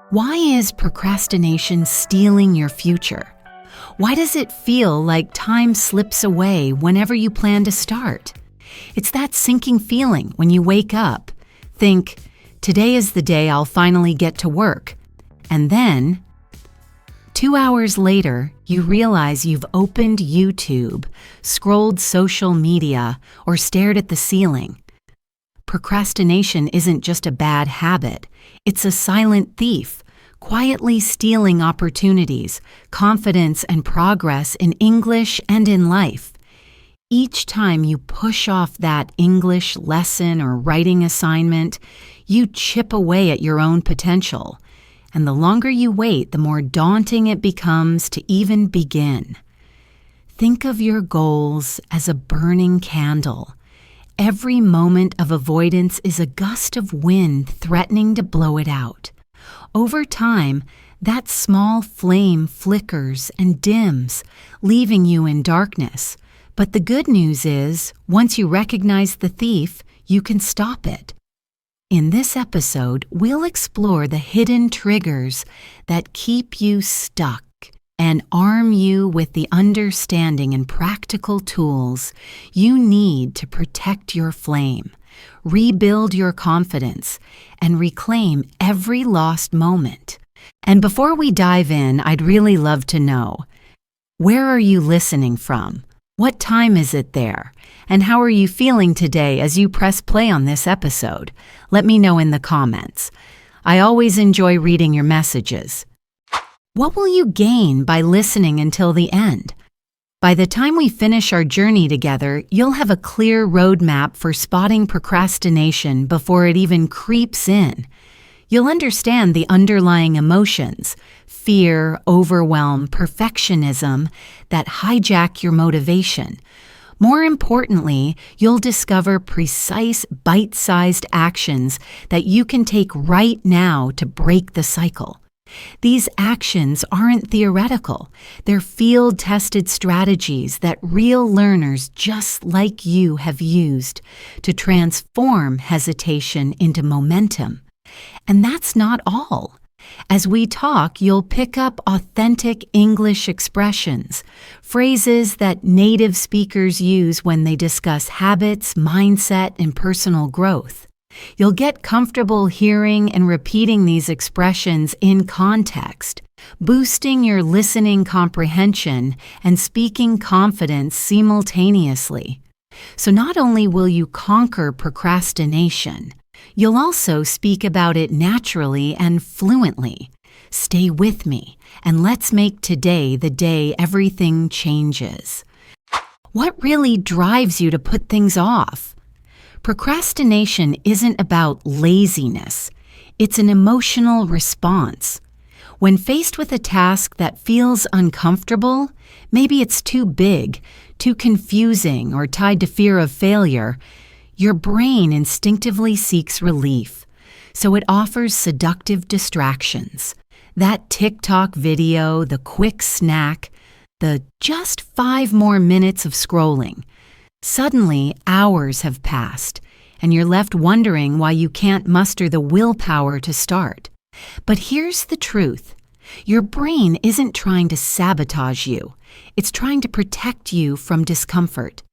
Why is procrastination stealing your future? Why does it feel like time slips away whenever you plan to start? It's that sinking feeling when you wake up, think, today is the day I'll finally get to work, and then 2 hours later, you realize you've opened YouTube, scrolled social media, or stared at the ceiling. Procrastination isn't just a bad habit, it's a silent thief, quietly stealing opportunities, confidence, and progress in English and in life. Each time you push off that English lesson or writing assignment, you chip away at your own potential. And the longer you wait, the more daunting it becomes to even begin. Think of your goals as a burning candle. Every moment of avoidance is a gust of wind threatening to blow it out. Over time, that small flame flickers and dims, leaving you in darkness. But the good news is, once you recognize the thief, you can stop it. In this episode, we'll explore the hidden triggers that keep you stuck and arm you with the understanding and practical tools you need to protect your flame, rebuild your confidence, and reclaim every lost moment. And before we dive in, I'd really love to know, where are you listening from? What time is it there? And how are you feeling today as you press play on this episode? Let me know in the comments. I always enjoy reading your messages. What will you gain by listening until the end? By the time we finish our journey together, you'll have a clear roadmap for spotting procrastination before it even creeps in. You'll understand the underlying emotions, fear, overwhelm, perfectionism, that hijack your motivation. More importantly, you'll discover precise, bite-sized actions that you can take right now to break the cycle. These actions aren't theoretical. They're field-tested strategies that real learners just like you have used to transform hesitation into momentum. And that's not all. As we talk, you'll pick up authentic English expressions, phrases that native speakers use when they discuss habits, mindset, and personal growth. You'll get comfortable hearing and repeating these expressions in context, boosting your listening comprehension and speaking confidence simultaneously. So not only will you conquer procrastination, you'll also speak about it naturally and fluently. Stay with me, and let's make today the day everything changes. What really drives you to put things off? Procrastination isn't about laziness. It's an emotional response. When faced with a task that feels uncomfortable, maybe it's too big, too confusing, or tied to fear of failure, your brain instinctively seeks relief, so it offers seductive distractions. That TikTok video, the quick snack, the just 5 more minutes of scrolling. Suddenly, hours have passed, and you're left wondering why you can't muster the willpower to start. But here's the truth. Your brain isn't trying to sabotage you. It's trying to protect you from discomfort.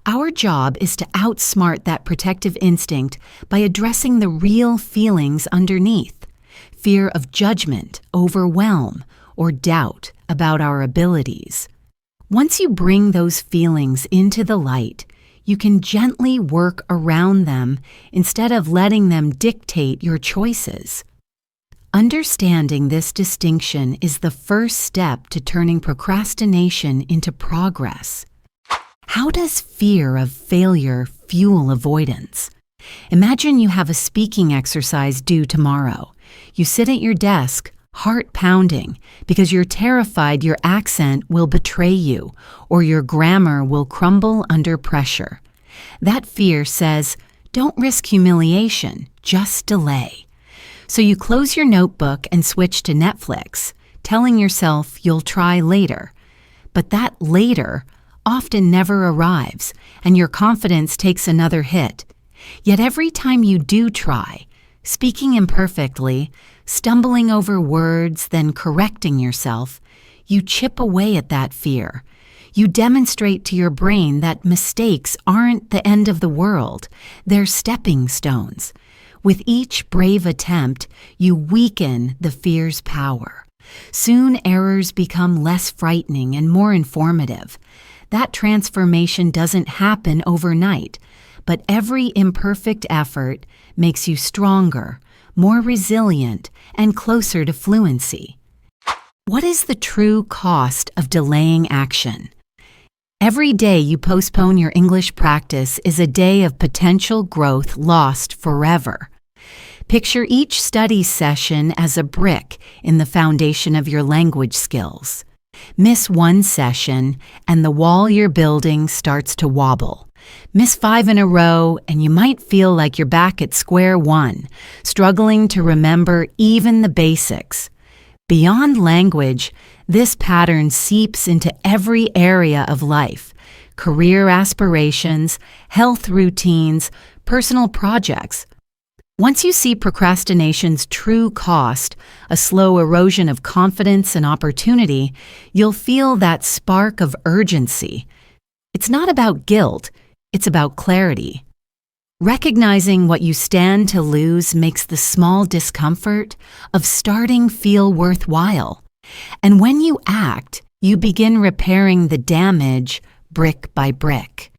Our job is to outsmart that protective instinct by addressing the real feelings underneath: fear of judgment, overwhelm, or doubt about our abilities. Once you bring those feelings into the light, you can gently work around them instead of letting them dictate your choices. Understanding this distinction is the first step to turning procrastination into progress. How does fear of failure fuel avoidance? Imagine you have a speaking exercise due tomorrow. You sit at your desk, heart pounding, because you're terrified your accent will betray you or your grammar will crumble under pressure. That fear says, don't risk humiliation, just delay. So you close your notebook and switch to Netflix, telling yourself you'll try later. But that later often never arrives, and your confidence takes another hit. Yet every time you do try, speaking imperfectly, Stumbling over words, then correcting yourself, you chip away at that fear. You demonstrate to your brain that mistakes aren't the end of the world, they're stepping stones. With each brave attempt, you weaken the fear's power. Soon errors become less frightening and more informative. That transformation doesn't happen overnight, but every imperfect effort makes you stronger, more resilient, and closer to fluency. What is the true cost of delaying action? Every day you postpone your English practice is a day of potential growth lost forever. Picture each study session as a brick in the foundation of your language skills. Miss one session, and the wall you're building starts to wobble. Miss 5 in a row, and you might feel like you're back at square one, struggling to remember even the basics. Beyond language, this pattern seeps into every area of life: career aspirations, health routines, personal projects. Once you see procrastination's true cost, a slow erosion of confidence and opportunity, you'll feel that spark of urgency. It's not about guilt, it's about clarity. Recognizing what you stand to lose makes the small discomfort of starting feel worthwhile. And when you act, you begin repairing the damage brick by brick.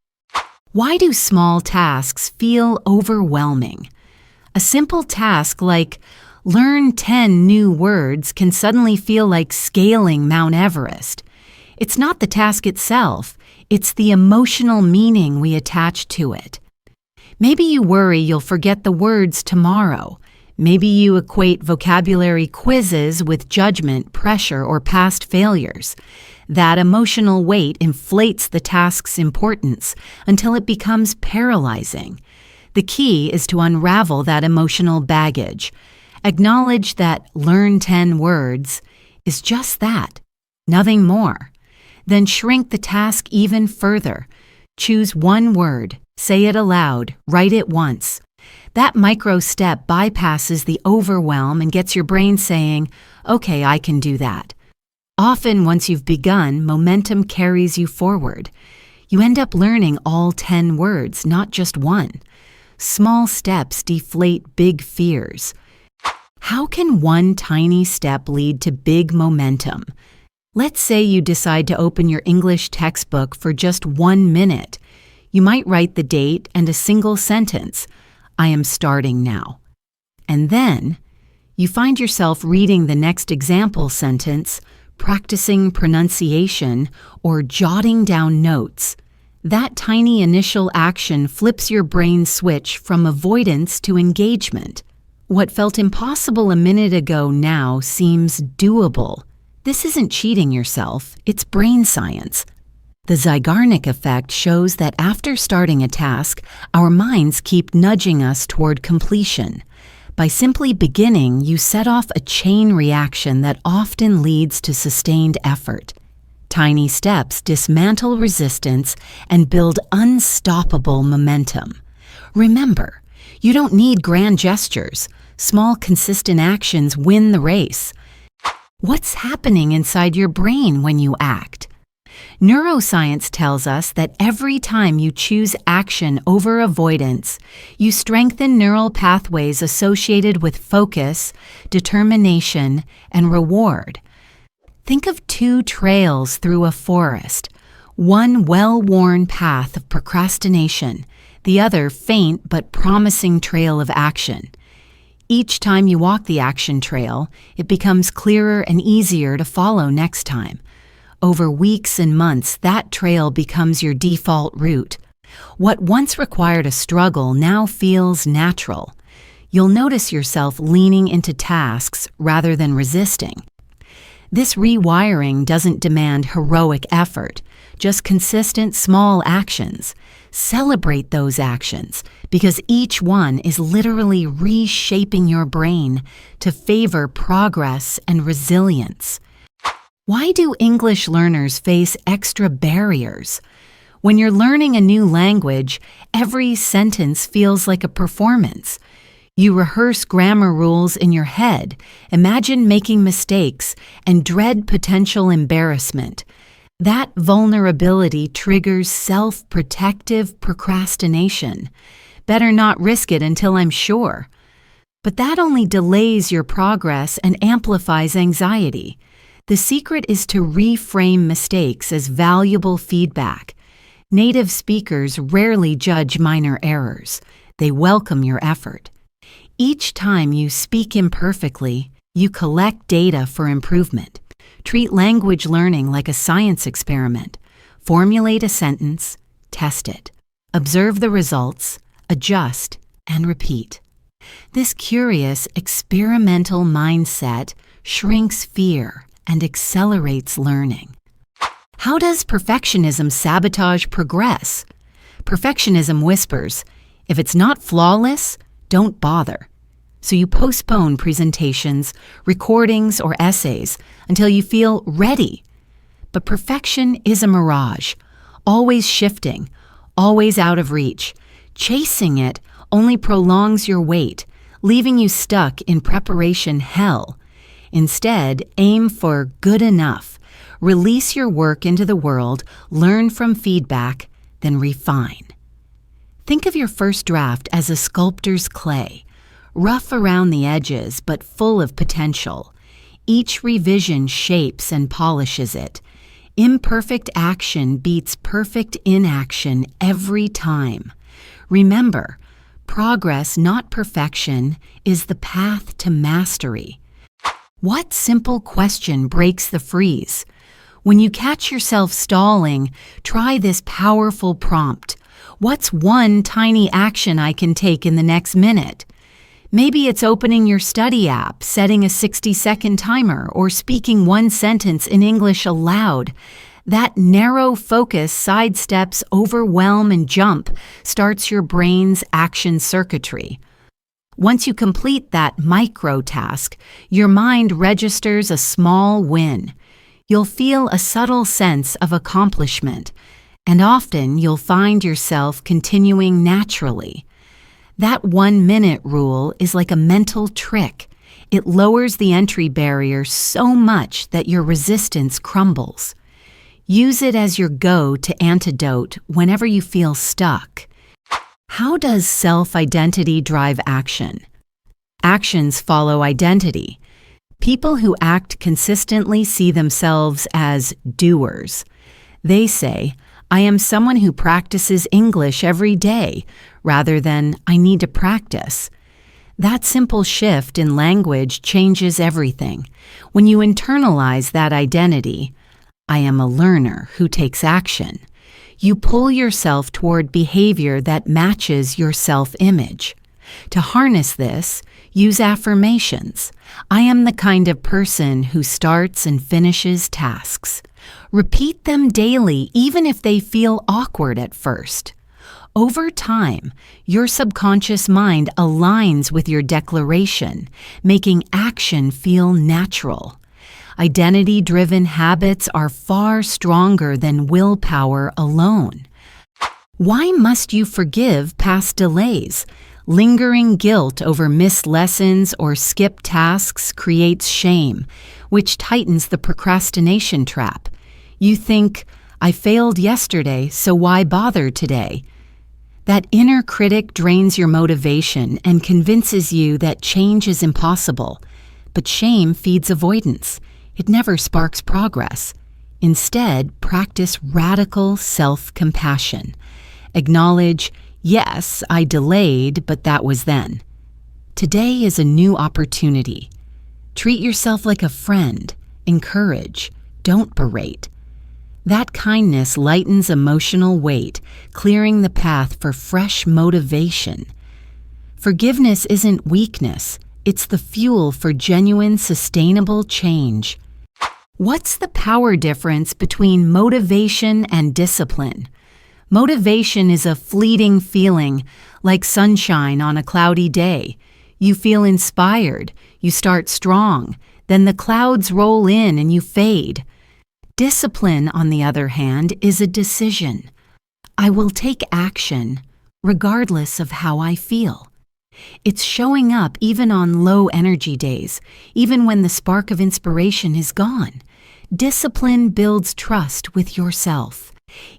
Why do small tasks feel overwhelming? A simple task like learn 10 new words can suddenly feel like scaling Mount Everest. It's not the task itself, it's the emotional meaning we attach to it. Maybe you worry you'll forget the words tomorrow. Maybe you equate vocabulary quizzes with judgment, pressure, or past failures. That emotional weight inflates the task's importance until it becomes paralyzing. The key is to unravel that emotional baggage. Acknowledge that learn 10 words is just that, nothing more. Then shrink the task even further. Choose one word, say it aloud, write it once. That micro step bypasses the overwhelm and gets your brain saying, okay, I can do that. Often, once you've begun, momentum carries you forward. You end up learning all 10 words, not just one. Small steps deflate big fears. How can one tiny step lead to big momentum? Let's say you decide to open your English textbook for just 1 minute. You might write the date and a single sentence, I am starting now. And then you find yourself reading the next example sentence, practicing pronunciation, or jotting down notes. That tiny initial action flips your brain's switch from avoidance to engagement. What felt impossible a minute ago now seems doable. This isn't cheating yourself, it's brain science. The Zeigarnik effect shows that after starting a task, our minds keep nudging us toward completion. By simply beginning, you set off a chain reaction that often leads to sustained effort. Tiny steps dismantle resistance and build unstoppable momentum. Remember, you don't need grand gestures. Small, consistent actions win the race. What's happening inside your brain when you act? Neuroscience tells us that every time you choose action over avoidance, you strengthen neural pathways associated with focus, determination, and reward. Think of 2 trails through a forest, one well-worn path of procrastination, the other faint but promising trail of action. Each time you walk the action trail, it becomes clearer and easier to follow next time. Over weeks and months, that trail becomes your default route. What once required a struggle now feels natural. You'll notice yourself leaning into tasks rather than resisting. This rewiring doesn't demand heroic effort, just consistent small actions. Celebrate those actions, because each one is literally reshaping your brain to favor progress and resilience. Why do English learners face extra barriers? When you're learning a new language, every sentence feels like a performance. You rehearse grammar rules in your head, imagine making mistakes, and dread potential embarrassment. That vulnerability triggers self-protective procrastination. Better not risk it until I'm sure. But that only delays your progress and amplifies anxiety. The secret is to reframe mistakes as valuable feedback. Native speakers rarely judge minor errors. They welcome your effort. Each time you speak imperfectly, you collect data for improvement. Treat language learning like a science experiment. Formulate a sentence, test it. Observe the results, adjust, and repeat. This curious, experimental mindset shrinks fear and accelerates learning. How does perfectionism sabotage progress? Perfectionism whispers, if it's not flawless, don't bother. So you postpone presentations, recordings, or essays until you feel ready. But perfection is a mirage, always shifting, always out of reach. Chasing it only prolongs your wait, leaving you stuck in preparation hell. Instead, aim for good enough. Release your work into the world, learn from feedback, then refine. Think of your first draft as a sculptor's clay, rough around the edges but full of potential. Each revision shapes and polishes it. Imperfect action beats perfect inaction every time. Remember, progress, not perfection, is the path to mastery. What simple question breaks the freeze? When you catch yourself stalling, try this powerful prompt. What's one tiny action I can take in the next minute? Maybe it's opening your study app, setting a 60-second timer, or speaking one sentence in English aloud. That narrow focus sidesteps overwhelm and jump, starts your brain's action circuitry. Once you complete that micro task, your mind registers a small win. You'll feel a subtle sense of accomplishment, and often you'll find yourself continuing naturally. That 1-minute rule is like a mental trick. It lowers the entry barrier so much that your resistance crumbles. Use it as your go-to antidote whenever you feel stuck. How does self-identity drive action? Actions follow identity. People who act consistently see themselves as doers. They say, I am someone who practices English every day, rather than I need to practice. That simple shift in language changes everything. When you internalize that identity, I am a learner who takes action, you pull yourself toward behavior that matches your self-image. To harness this, use affirmations. I am the kind of person who starts and finishes tasks. Repeat them daily, even if they feel awkward at first. Over time, your subconscious mind aligns with your declaration, making action feel natural. Identity-driven habits are far stronger than willpower alone. Why must you forgive past delays? Lingering guilt over missed lessons or skipped tasks creates shame, which tightens the procrastination trap. You think, I failed yesterday, so why bother today? That inner critic drains your motivation and convinces you that change is impossible. But shame feeds avoidance. It never sparks progress. Instead, practice radical self-compassion. Acknowledge, yes, I delayed, but that was then. Today is a new opportunity. Treat yourself like a friend. Encourage. Don't berate. That kindness lightens emotional weight, clearing the path for fresh motivation. Forgiveness isn't weakness. It's the fuel for genuine, sustainable change. What's the power difference between motivation and discipline? Motivation is a fleeting feeling, like sunshine on a cloudy day. You feel inspired, you start strong, then the clouds roll in and you fade. Discipline, on the other hand, is a decision. I will take action, regardless of how I feel. It's showing up even on low energy days, even when the spark of inspiration is gone. Discipline builds trust with yourself.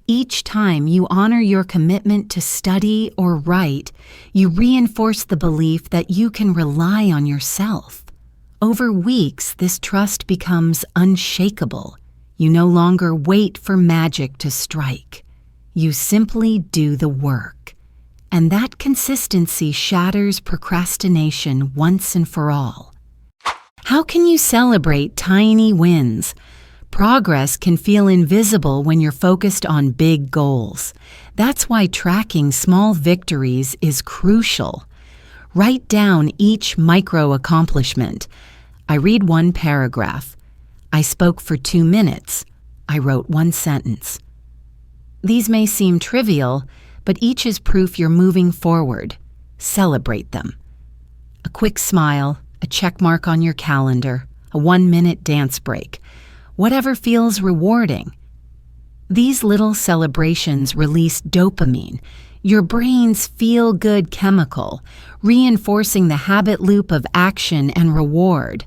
Each time you honor your commitment to study or write, you reinforce the belief that you can rely on yourself. Over weeks, this trust becomes unshakable. You no longer wait for magic to strike. You simply do the work. And that consistency shatters procrastination once and for all. How can you celebrate tiny wins? Progress can feel invisible when you're focused on big goals. That's why tracking small victories is crucial. Write down each micro accomplishment. I read one paragraph. I spoke for 2 minutes. I wrote 1 sentence. These may seem trivial, but each is proof you're moving forward. Celebrate them. A quick smile, a check mark on your calendar, a 1-minute dance break. Whatever feels rewarding. These little celebrations release dopamine, your brain's feel-good chemical, reinforcing the habit loop of action and reward.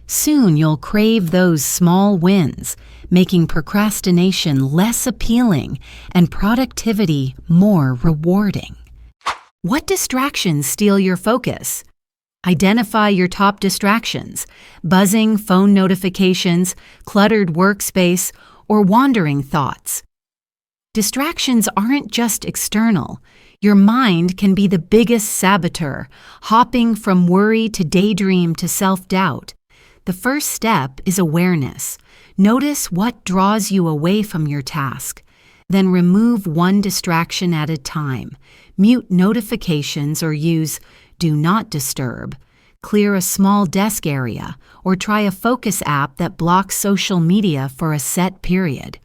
Soon you'll crave those small wins, making procrastination less appealing and productivity more rewarding. What distractions steal your focus? Identify your top distractions: buzzing phone notifications, cluttered workspace, or wandering thoughts. Distractions aren't just external. Your mind can be the biggest saboteur, hopping from worry to daydream to self-doubt. The first step is awareness. Notice what draws you away from your task. Then remove one distraction at a time. Mute notifications or use Do Not Disturb. Clear a small desk area or try a focus app that blocks social media for a set period.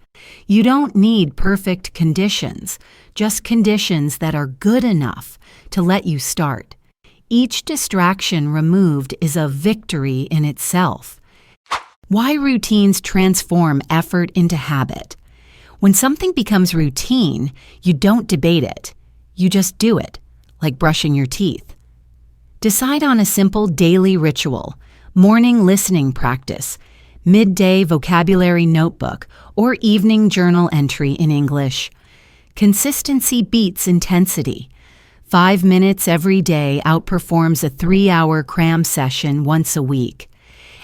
You don't need perfect conditions, just conditions that are good enough to let you start. Each distraction removed is a victory in itself. Why routines transform effort into habit? When something becomes routine, you don't debate it. You just do it, like brushing your teeth. Decide on a simple daily ritual: morning listening practice, midday vocabulary notebook, or evening journal entry in English. Consistency beats intensity. 5 minutes every day outperforms a 3-hour cram session once a week.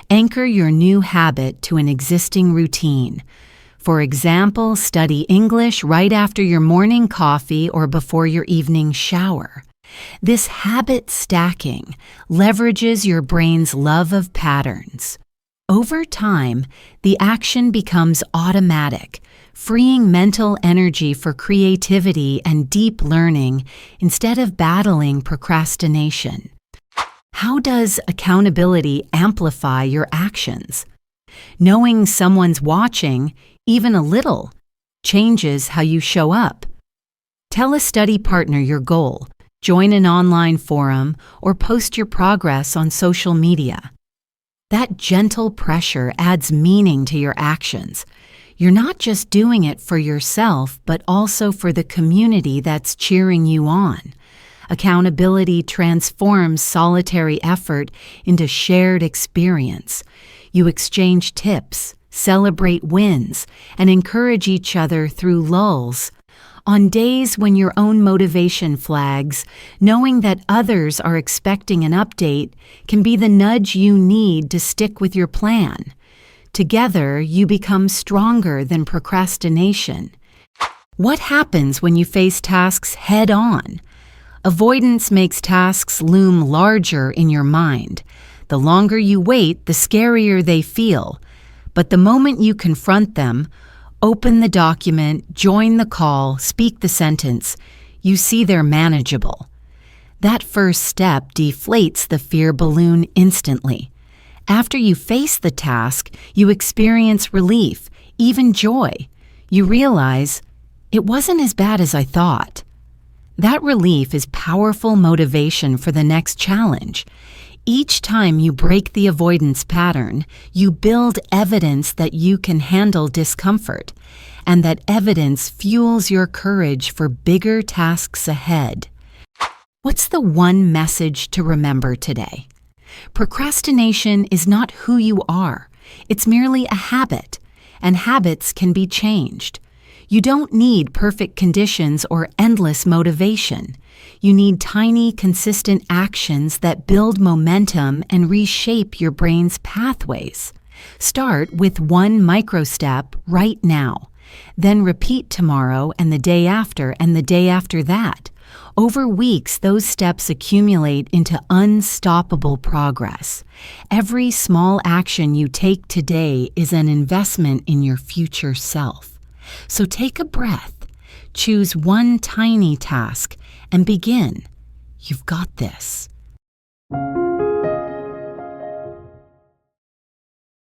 Anchor your new habit to an existing routine. For example, study English right after your morning coffee or before your evening shower. This habit stacking leverages your brain's love of patterns. Over time, the action becomes automatic, freeing mental energy for creativity and deep learning instead of battling procrastination. How does accountability amplify your actions? Knowing someone's watching, even a little, changes how you show up. Tell a study partner your goal, join an online forum, or post your progress on social media. That gentle pressure adds meaning to your actions. You're not just doing it for yourself, but also for the community that's cheering you on. Accountability transforms solitary effort into shared experience. You exchange tips, celebrate wins, and encourage each other through lulls. On days when your own motivation flags, knowing that others are expecting an update can be the nudge you need to stick with your plan. Together, you become stronger than procrastination. What happens when you face tasks head-on? Avoidance makes tasks loom larger in your mind. The longer you wait, the scarier they feel. But the moment you confront them, open the document, join the call, speak the sentence, you see they're manageable. That first step deflates the fear balloon instantly. After you face the task, you experience relief, even joy. You realize, it wasn't as bad as I thought. That relief is powerful motivation for the next challenge. Each time you break the avoidance pattern, you build evidence that you can handle discomfort, and that evidence fuels your courage for bigger tasks ahead. What's the one message to remember today? Procrastination is not who you are. It's merely a habit, and habits can be changed. You don't need perfect conditions or endless motivation. You need tiny, consistent actions that build momentum and reshape your brain's pathways. Start with one micro step right now. Then repeat tomorrow and the day after and the day after that. Over weeks, those steps accumulate into unstoppable progress. Every small action you take today is an investment in your future self. So take a breath, choose one tiny task, and begin. You've got this.